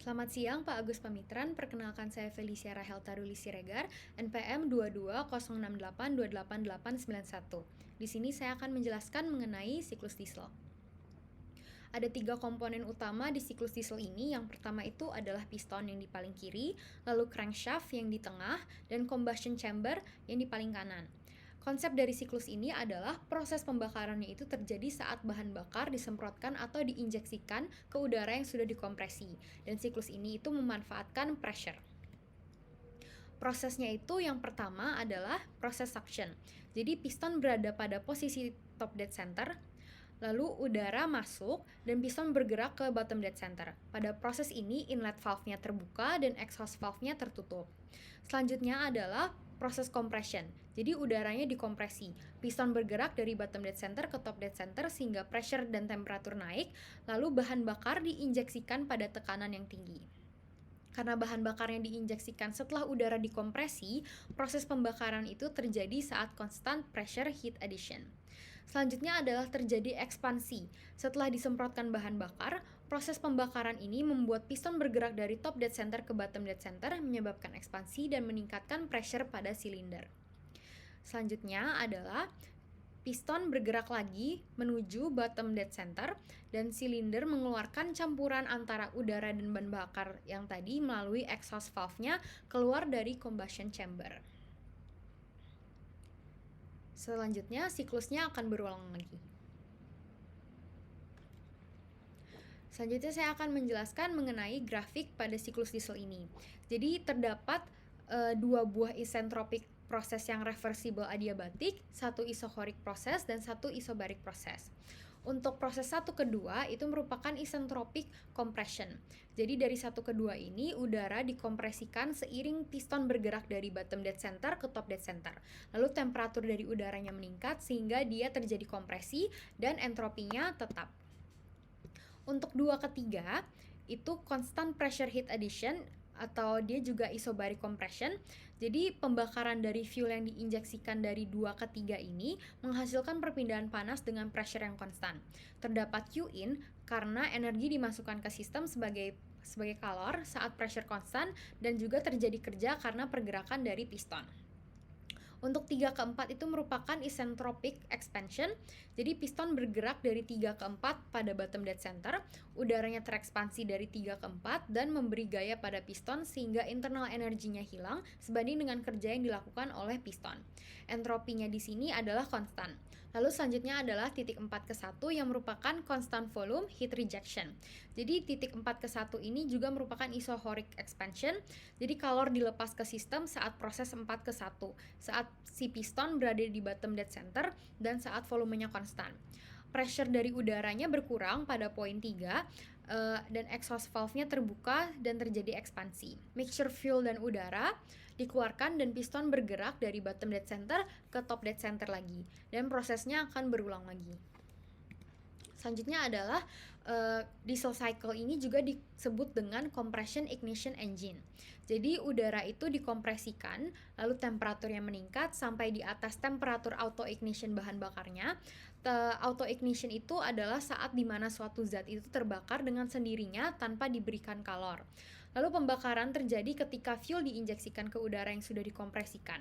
Selamat siang Pak Agus Pamitran, perkenalkan saya Felicia Rahel Taruli Siregar, NPM 2206828891. Di sini saya akan menjelaskan mengenai siklus diesel. Ada 3 komponen utama di siklus diesel ini. Yang pertama itu adalah piston yang di paling kiri, lalu crankshaft yang di tengah, dan combustion chamber yang di paling kanan. Konsep dari siklus ini adalah proses pembakarannya itu terjadi saat bahan bakar disemprotkan atau diinjeksikan ke udara yang sudah dikompresi. Dan siklus ini itu memanfaatkan pressure. Prosesnya itu yang pertama adalah proses suction. Jadi piston berada pada posisi top dead center, lalu udara masuk dan piston bergerak ke bottom dead center. Pada proses ini inlet valve-nya terbuka dan exhaust valve-nya tertutup. Selanjutnya adalah proses compression. Jadi udaranya dikompresi. Piston bergerak dari bottom dead center ke top dead center sehingga pressure dan temperatur naik, lalu bahan bakar diinjeksikan pada tekanan yang tinggi. Karena bahan bakarnya diinjeksikan setelah udara dikompresi, proses pembakaran itu terjadi saat constant pressure heat addition. Selanjutnya adalah terjadi ekspansi. Setelah disemprotkan bahan bakar, proses pembakaran ini membuat piston bergerak dari top dead center ke bottom dead center, menyebabkan ekspansi dan meningkatkan pressure pada silinder. Selanjutnya adalah piston bergerak lagi menuju bottom dead center dan silinder mengeluarkan campuran antara udara dan bahan bakar yang tadi melalui exhaust valve-nya keluar dari combustion chamber. Selanjutnya siklusnya akan berulang lagi. Selanjutnya saya akan menjelaskan mengenai grafik pada siklus diesel ini. Jadi terdapat 2 buah isentropik proses yang reversible adiabatik, 1 isochorik proses dan 1 isobaric proses. Untuk proses 1 ke 2 itu merupakan isentropik compression. Jadi dari 1 ke 2 ini udara dikompresikan seiring piston bergerak dari bottom dead center ke top dead center. Lalu temperatur dari udaranya meningkat sehingga dia terjadi kompresi dan entropinya tetap. Untuk 2 ke 3 itu constant pressure heat addition atau dia juga isobaric compression. Jadi pembakaran dari fuel yang diinjeksikan dari 2 ke 3 ini menghasilkan perpindahan panas dengan pressure yang konstan. Terdapat Q-in karena energi dimasukkan ke sistem sebagai kalor saat pressure konstan dan juga terjadi kerja karena pergerakan dari piston. Untuk 3 ke 4 itu merupakan isentropic expansion. Jadi piston bergerak dari 3 ke 4 pada bottom dead center, udaranya terekspansi dari 3 ke 4 dan memberi gaya pada piston sehingga internal energinya hilang sebanding dengan kerja yang dilakukan oleh piston. Entropinya di sini adalah konstan. Lalu selanjutnya adalah titik 4 ke 1 yang merupakan constant volume heat rejection. Jadi titik 4 ke 1 ini juga merupakan isochoric expansion. Jadi kalor dilepas ke sistem saat proses 4 ke 1, saat si piston berada di bottom dead center dan saat volumenya konstan. Pressure dari udaranya berkurang pada poin 3 dan exhaust valve-nya terbuka dan terjadi ekspansi. Mixture fuel dan udara dikeluarkan dan piston bergerak dari bottom dead center ke top dead center lagi dan prosesnya akan berulang lagi. Selanjutnya adalah diesel cycle ini juga disebut dengan compression ignition engine. Jadi udara itu dikompresikan, lalu temperaturnya meningkat sampai di atas temperatur auto ignition bahan bakarnya. Auto ignition itu adalah saat dimana suatu zat itu terbakar dengan sendirinya tanpa diberikan kalor. Lalu pembakaran terjadi ketika fuel diinjeksikan ke udara yang sudah dikompresikan.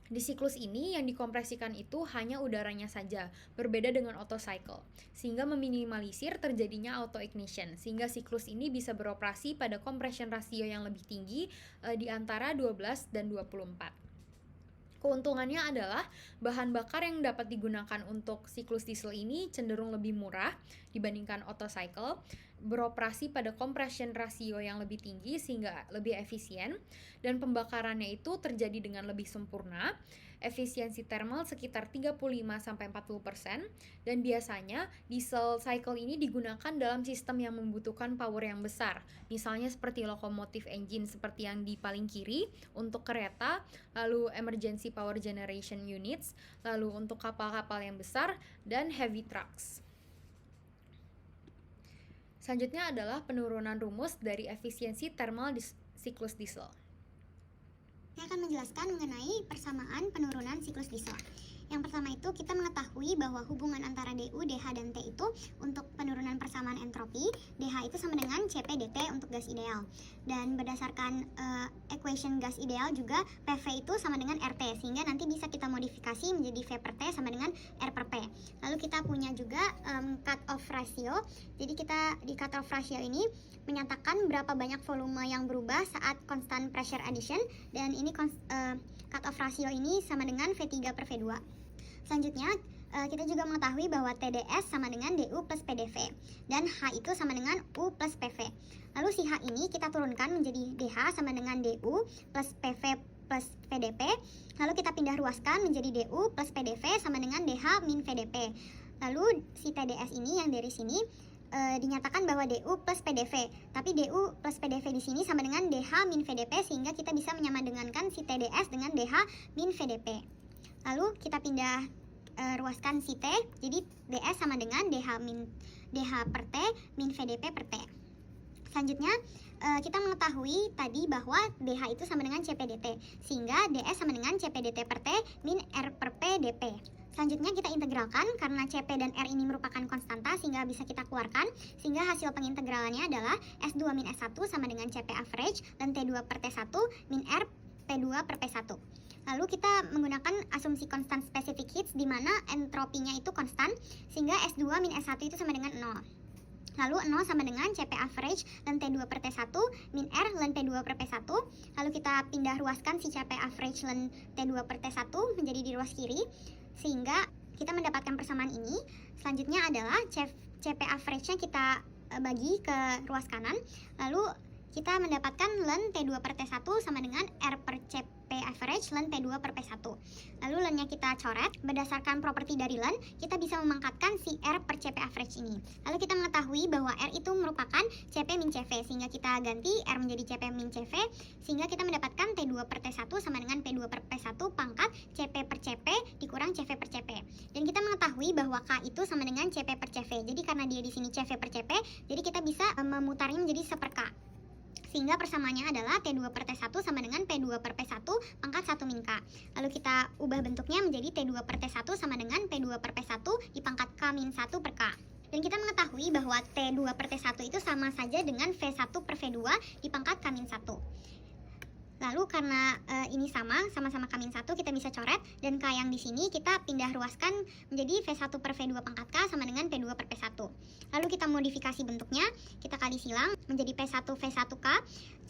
Di siklus ini yang dikompresikan itu hanya udaranya saja, berbeda dengan Otto cycle, sehingga meminimalisir terjadinya auto ignition, sehingga siklus ini bisa beroperasi pada compression ratio yang lebih tinggi di antara 12 dan 24. Keuntungannya adalah bahan bakar yang dapat digunakan untuk siklus diesel ini cenderung lebih murah dibandingkan Otto cycle, beroperasi pada compression ratio yang lebih tinggi sehingga lebih efisien, dan pembakarannya itu terjadi dengan lebih sempurna, efisiensi thermal sekitar 35-40%, dan biasanya diesel cycle ini digunakan dalam sistem yang membutuhkan power yang besar, misalnya seperti lokomotif engine seperti yang di paling kiri untuk kereta, lalu emergency power generation units, lalu untuk kapal-kapal yang besar, dan heavy trucks. Selanjutnya adalah penurunan rumus dari efisiensi thermal siklus diesel. Saya akan menjelaskan mengenai persamaan penurunan siklus diesel. Yang pertama itu kita mengetahui bahwa hubungan antara DU, DH, dan T itu untuk penurunan persamaan entropi, DH itu sama dengan CP dt untuk gas ideal. Dan berdasarkan equation gas ideal juga PV itu sama dengan RT, sehingga nanti bisa kita modifikasi menjadi V per T sama dengan R per P. Lalu kita punya juga cut off ratio. Jadi kita di cut off ratio ini menyatakan berapa banyak volume yang berubah saat constant pressure addition, dan ini cut off ratio ini sama dengan V3 per V2. Selanjutnya kita juga mengetahui bahwa TDS sama dengan DU plus PDV, dan H itu sama dengan U plus PV. Lalu si H ini kita turunkan menjadi DH sama dengan DU plus PV plus VDP. Lalu kita pindah ruaskan menjadi DU plus PDV sama dengan DH min VDP. Lalu si TDS ini yang dari sini dinyatakan bahwa DU plus PDV, tapi DU plus PDV di sini sama dengan DH min VDP, sehingga kita bisa menyamadengankan si TDS dengan DH min VDP. Lalu kita pindah ruaskan si T, jadi DS sama dengan DH per T min VDP per T. Selanjutnya kita mengetahui tadi bahwa DH itu sama dengan CPDT, sehingga DS sama dengan CPDT per T min R per P dP. Selanjutnya kita integralkan karena CP dan R ini merupakan konstanta, sehingga bisa kita keluarkan, sehingga hasil pengintegralannya adalah S2 min S1 sama dengan CP average dan T2 per T1 min R P2 per P1. Lalu kita menggunakan asumsi konstan specific heat di mana entropinya itu konstan, sehingga S2 min S1 itu sama dengan 0. Lalu 0 sama dengan CP average dan T2 per T1 min R ln P2 per P1. Lalu kita pindah ruaskan si CP average ln T2 per T1 menjadi di ruas kiri, sehingga kita mendapatkan persamaan ini. Selanjutnya adalah CP average-nya kita bagi ke ruas kanan. Lalu kita mendapatkan ln T2 per T1 sama dengan R per CP average ln P2 per P1. Lalu ln-nya kita coret. Berdasarkan properti dari ln, kita bisa memangkatkan si R per CP average ini. Lalu kita mengetahui bahwa R itu merupakan CP min CV, sehingga kita ganti R menjadi CP min CV, sehingga kita mendapatkan T2 per T1 sama dengan P2 per P1 pangkat CP per CP dikurang CV per CP. Dan kita mengetahui bahwa K itu sama dengan CP per CV. Jadi karena dia di sini CV per CP, jadi kita bisa memutarnya menjadi 1 per K. Sehingga persamaannya adalah T2 per T1 sama dengan P2 per P1 pangkat 1 min K. Lalu kita ubah bentuknya menjadi T2 per T1 sama dengan P2 per P1 dipangkat K min 1 per K. Dan kita mengetahui bahwa T2 per T1 itu sama saja dengan V1 per V2 dipangkat K min 1. Lalu karena ini sama-sama K min 1, kita bisa coret, dan K yang di sini kita pindah ruaskan menjadi V1 per V2 pangkat K sama dengan P2 per P1. Lalu kita modifikasi bentuknya, kita kali silang menjadi P1 V1K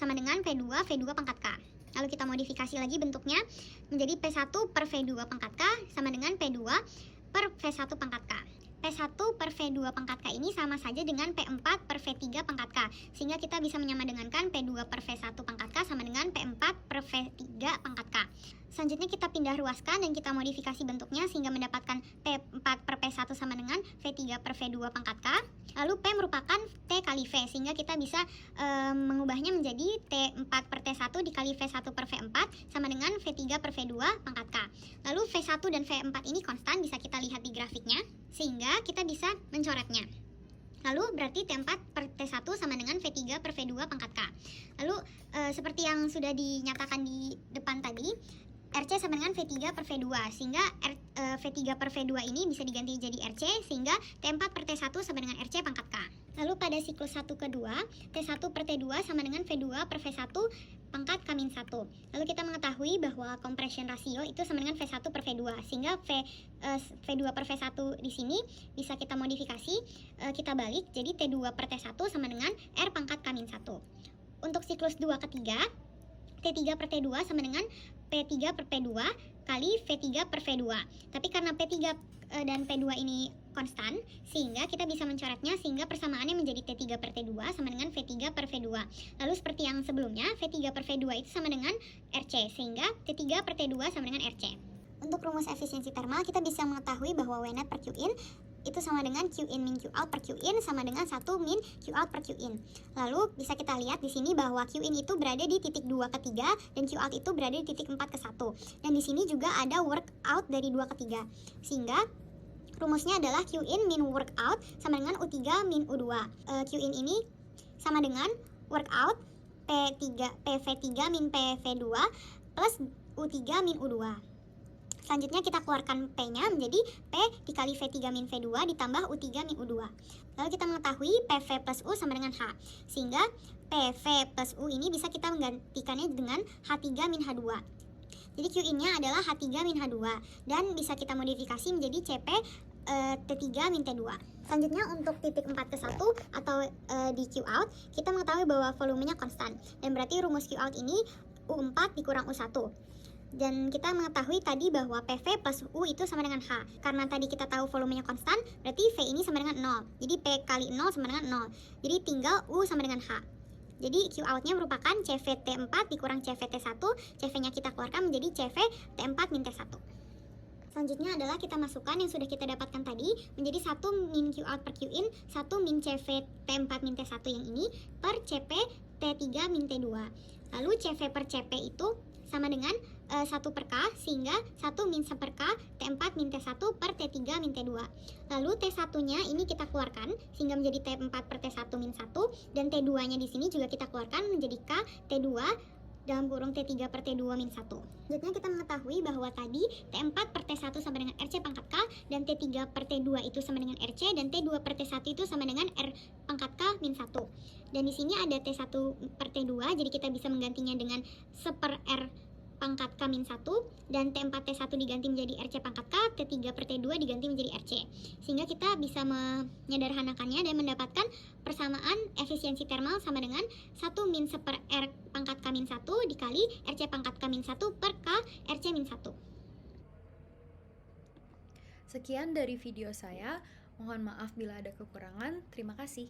sama dengan P2 V2 pangkat K. Lalu kita modifikasi lagi bentuknya menjadi P1 per V2 pangkat K sama dengan P2 per V1 pangkat K. P1 per V2 pangkat K ini sama saja dengan P4 per V3 pangkat K, sehingga kita bisa menyamadengankan P2 per V1 pangkat K sama dengan P4 per V3 pangkat K. Selanjutnya kita pindah ruaskan dan kita modifikasi bentuknya sehingga mendapatkan P4 per P1 sama dengan V3 per V2 pangkat K. Lalu P merupakan T kali V, sehingga kita bisa mengubahnya menjadi T4 per T1 dikali V1 per V4 sama dengan V3 per V2 pangkat K. Lalu V1 dan V4 ini konstan, bisa kita lihat di grafiknya, sehingga kita bisa mencoretnya. Lalu berarti T4 per T1 sama dengan V3 per V2 pangkat K. Lalu seperti yang sudah dinyatakan di depan tadi, RC sama dengan V3 per V2, sehingga V3 per V2 ini bisa diganti jadi RC, sehingga T4 per T1 sama dengan RC pangkat K. Lalu pada siklus 1 kedua, T1 per T2 sama dengan V2 per V1 pangkat K-1. Lalu kita mengetahui bahwa compression ratio itu sama dengan V1 per V2, sehingga V2 per V1 di sini bisa kita modifikasi, kita balik, jadi T2 per T1 sama dengan R pangkat K-1. Untuk siklus 2 ketiga, T3 per T2 sama dengan P3 per P2 kali V3 per V2. Tapi karena P3 dan P2 ini konstan, sehingga kita bisa mencoretnya sehingga persamaannya menjadi T3 per T2 sama dengan V3 per V2. Lalu seperti yang sebelumnya, V3 per V2 itu sama dengan RC, sehingga T3 per T2 sama dengan RC. Untuk rumus efisiensi termal, kita bisa mengetahui bahwa W net per Q in itu sama dengan Q in min Q out per Q in sama dengan 1 min Q out per Q in. Lalu bisa kita lihat di sini bahwa Q in itu berada di titik 2 ke 3 dan Q out itu berada di titik 4 ke 1. Dan di sini juga ada work out dari 2 ke 3. Sehingga rumusnya adalah Q in min work out sama dengan U3 min U2. Q in ini sama dengan work out PV3 min PV2 plus U3 min U2. Selanjutnya kita keluarkan P-nya menjadi P dikali V3 min V2 ditambah U3 min U2. Lalu kita mengetahui PV plus U sama dengan H. Sehingga PV plus U ini bisa kita menggantikannya dengan H3 min H2. Jadi Qin-nya adalah H3 min H2 dan bisa kita modifikasi menjadi CP T3 min T2. Selanjutnya untuk titik 4 ke 1 atau di Q out, kita mengetahui bahwa volumenya konstan. Dan berarti rumus Q out ini U4 dikurang U1. Dan kita mengetahui tadi bahwa PV plus U itu sama dengan H. Karena tadi kita tahu volumenya konstan, berarti V ini sama dengan 0. Jadi P kali 0 sama dengan 0. Jadi tinggal U sama dengan H. Jadi Q out-nya merupakan CV T4 dikurang CV T1. CV-nya kita keluarkan menjadi CV T4 min T1. Selanjutnya adalah kita masukkan yang sudah kita dapatkan tadi menjadi 1 min Q out per Q in, 1 min CV T4 min T1 yang ini per CP T3 min T2. Lalu CV per CP itu sama dengan 1 per K, sehingga 1 min 1 per K T4 min T1 per T3 min T2. Lalu T1-nya ini kita keluarkan sehingga menjadi T4 per T1 min 1, dan T2-nya di sini juga kita keluarkan menjadi K T2 dalam kurung T3 per T2 min 1. Selanjutnya kita mengetahui bahwa tadi T4 per T1 sama dengan RC pangkat K, dan T3 per T2 itu sama dengan RC, dan T2 per T1 itu sama dengan R pangkat K min 1. Dan di sini ada T1 per T2, jadi kita bisa menggantinya dengan 1 per R pangkat K min 1, dan T4 T1 diganti menjadi RC pangkat K, T3 per T2 diganti menjadi RC. Sehingga kita bisa menyederhanakannya dan mendapatkan persamaan efisiensi termal sama dengan 1 min 1 per R pangkat K min 1 dikali RC pangkat K min 1 per K RC min 1. Sekian dari video saya. Mohon maaf bila ada kekurangan. Terima kasih.